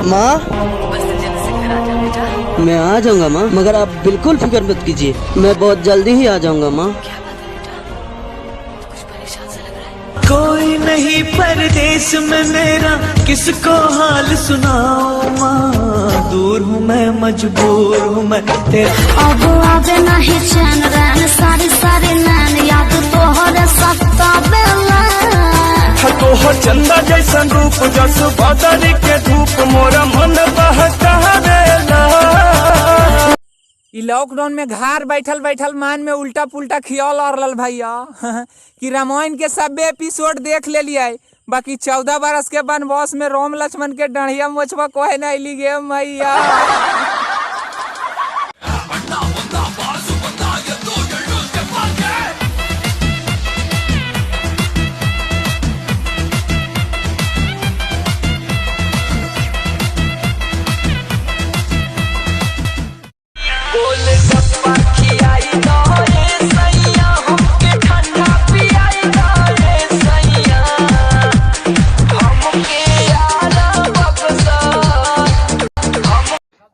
माँ बस जल्दी से घर आ जा बेटा। मैं आ जाऊंगा माँ, मगर आप बिल्कुल फिक्र मत कीजिए, मैं बहुत जल्दी ही आ जाऊंगा माँ। क्या बात है बेटा, तो कुछ परेशान सा लग रहा है। कोई नहीं परदेश में मेरा, किसको हाल सुनाऊं माँ। दूर हूँ मैं, मजबूर हूँ मैं तेरा। अब आवे नहीं चैन रैन, सारी सारी नैन याद तोहरे सत्ता बेला। तो हो चंदा जैसा रूप, जस बदल के धूप, मोरा मन बहकावेला। ई लॉकडाउन में घर बैठल बैठल मान में उल्टा पुल्टा खियाल आ रहा भैया कि रामायण के सब एपिसोड देख ले लिया, बाकी 14 बरस के वनवास में राम लक्ष्मण के डढ़िया मोचवा कोहे नहीं ली गे मैया।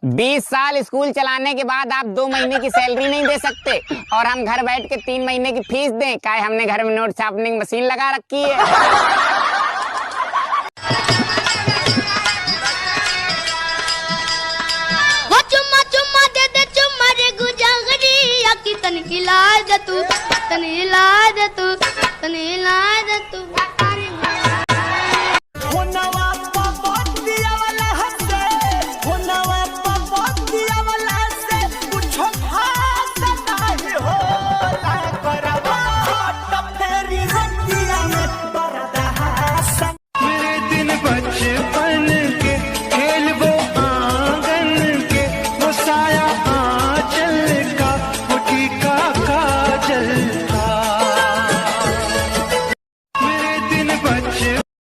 बीस साल स्कूल चलाने के बाद आप 2 महीने की सैलरी नहीं दे सकते और हम घर बैठ के 3 महीने की फीस दें? क्या हमने घर में नोट छापने की मशीन लगा रखी है? वो चुम्मा चुम्मा दे दे चुम्मा रे गुजागरी, या की तन की लाज तू तन ला